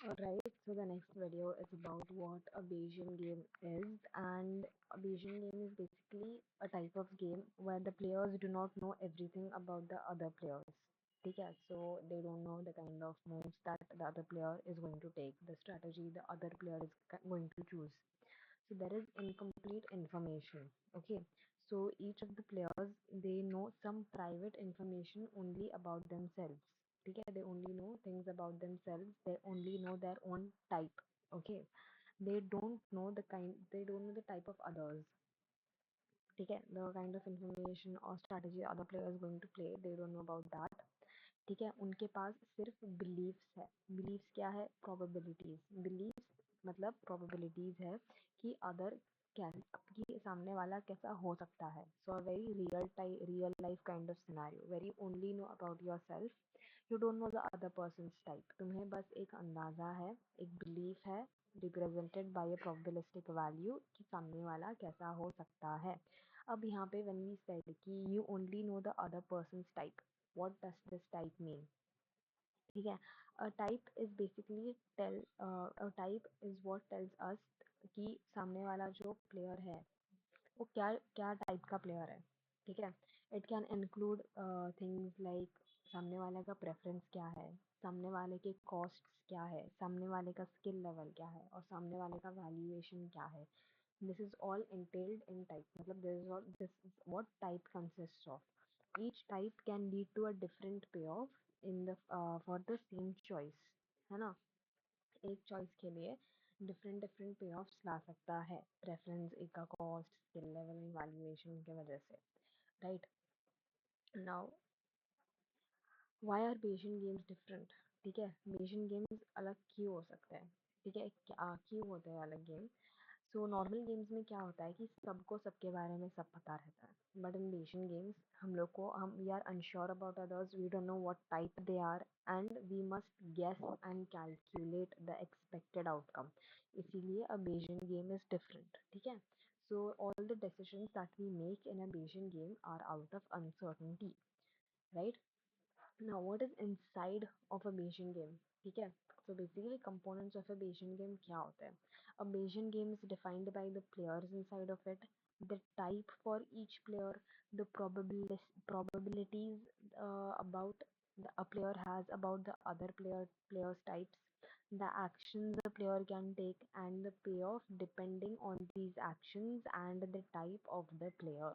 Alright, so the next video is about what a Bayesian game is, and a Bayesian game is basically a type of game where the players do not know everything about the other players. Okay, so they don't know the kind of moves that the other player is going to take, the strategy the other player is going to choose. So there is incomplete information. Okay, so each of the players, they know some private information only about themselves. Okay, they only know things about themselves, they only know their own type. Okay, they don't know the type of others. Okay, the kind of information or strategy other player is going to play, they don't know about that. ठीक है, उनके पास सिर्फ beliefs है. Beliefs क्या है? Probabilities. Beliefs मतलब probabilities है कि अदर क्या, कि सामने वाला कैसा हो सकता है. So a very real life kind of scenario very only know about yourself. You don't know the other persons type. तुम्हें बस एक अंदाजा है, एक बिलीफ है, represented by a probabilistic value कि सामने वाला कैसा हो सकता है. अब यहाँ पे व्हेन वी सेड कि you only no the other persons type, what does this type mean? ठीक है, a type is basically a type is what tells us कि सामने वाला जो प्लेयर है वो क्या क्या टाइप का प्लेयर है. ठीक है, it can include things like सामने वाले का प्रेफरेंस क्या है, सामने वाले के कॉस्ट्स क्या है, सामने वाले का स्किल लेवल क्या है, और सामने वाले का वैल्यूएशन क्या है. This is all entailed in type. मतलब this is what type consists of. Each type can lead to a different payoff in the for the same choice. है ना, एक चॉइस के लिए डिफरेंट डिफरेंट पे ऑफ्स ला सकता है. प्रेफरेंस, एक का कॉस्ट, स्किल लेवल, वैल्यूएशन के वजह से. Right. Now why are Bayesian games different? ठीक है, बेसियन गेम्स अलग क्यों हो सकते हैं? ठीक है, क्या क्यों होते हैं अलग गेम? सो नॉर्मल गेम्स में क्या होता है कि सबको सबके बारे में सब पता रहता है, बट इन बेसियन गेम्स हम we are unsure about others, we don't know what type they are, and we must guess and calculate the expected outcome. इसीलिए a Bayesian game is different. ठीक है, so all the decisions that we make in a Bayesian game are out of uncertainty. Right. Now, what is inside of a Bayesian game? ठीक है, so basically components of a Bayesian game क्या होते हैं? A Bayesian game is defined by the players inside of it, the type for each player, the probabilities about a player has about the other players types, the actions the player can take, and the payoff depending on these actions and the type of the player.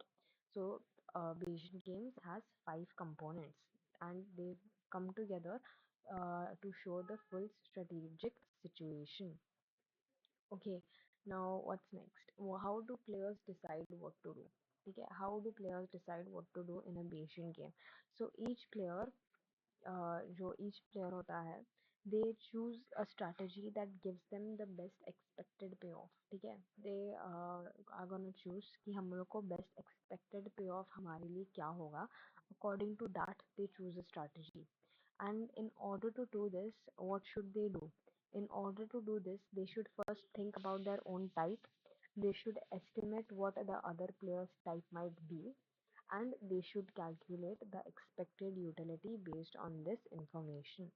So Bayesian games has 5 components, and they come together to show the full strategic situation. Okay, now what's next? How do players decide what to do? Okay, how do players decide what to do in a Bayesian game? So each player, जो each player होता है, they choose a strategy that gives them the best expected payoff. ठीक है, they are gonna choose कि हम लोग को best expected payoff हमारे लिए क्या होगा. According to that, they choose a strategy. And in order to do this, what should they do? In order to do this, they should first think about their own type. They should estimate what the other player's type might be, and they should calculate the expected utility based on this information.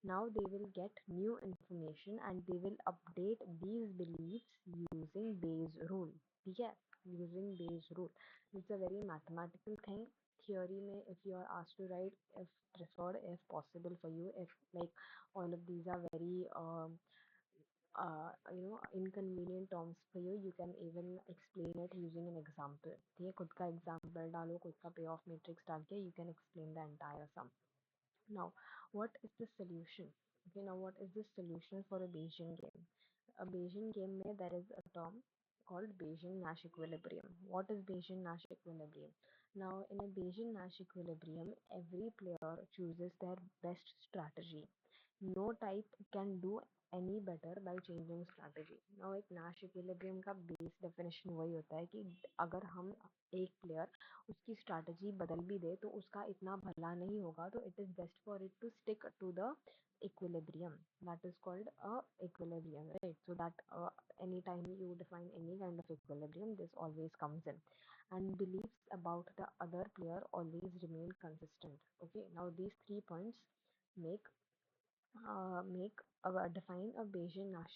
Now they will get new information and they will update these beliefs using Bayes rule. ठीक है, using Bayes rule. It's a very mathematical thing. Theory में, if you are asked to write, if preferred, if possible for you, if like all of these are very inconvenient terms for you, you can even explain it using an example. ठीक है, खुद का example डालो, खुद का payoff matrix डाल के you can explain the entire sum. Now, what is the solution? Okay, now what is the solution for a Bayesian game? A Bayesian game में there is a term called Bayesian Nash equilibrium. What is Bayesian Nash equilibrium? Now, in a Bayesian Nash equilibrium, every player chooses their best strategy. No type can do any better by changing strategy. Now एक Nash equilibrium का base definition वही होता है कि अगर हम एक player उसकी strategy बदल भी दे तो उसका इतना भला नहीं होगा, तो it is best for it to stick to the equilibrium. That is called a equilibrium, right? So that anytime you define any kind of equilibrium, this always comes in, and beliefs about the other player always remain consistent. Okay, now these 3 points make make define a Bayesian Nash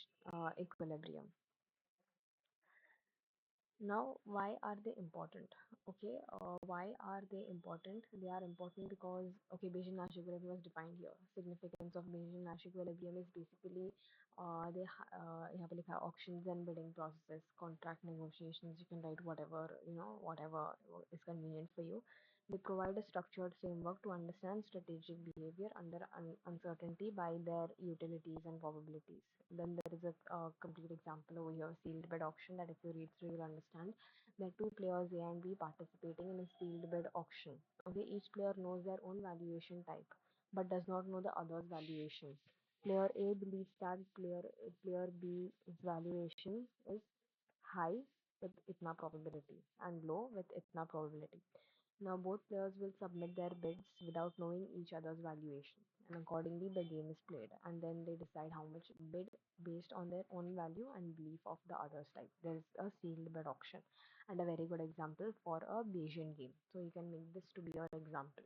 equilibrium. Now, why are they important? Okay, why are they important? They are important because, okay, Bayesian-Nash equilibrium was defined here. Significance of Bayesian-Nash equilibrium is basically यहाँ पे लिखा है auctions and bidding processes, contract negotiations. You can write whatever, whatever is convenient for you. They provide a structured framework to understand strategic behavior under uncertainty by their utilities and probabilities. Then there is a complete example over here, sealed bid auction, that if you read through, you'll understand. There are two players, A and B, participating in a sealed bid auction. Okay, each player knows their own valuation type, but does not know the other's valuation. Player A believes that player B's valuation is high with itna probability and low with itna probability. Now both players will submit their bids without knowing each other's valuation, and accordingly the game is played, and then they decide how much bid based on their own value and belief of the other's type. There's a sealed bid auction, and a very good example for a Bayesian game. So you can make this to be your example.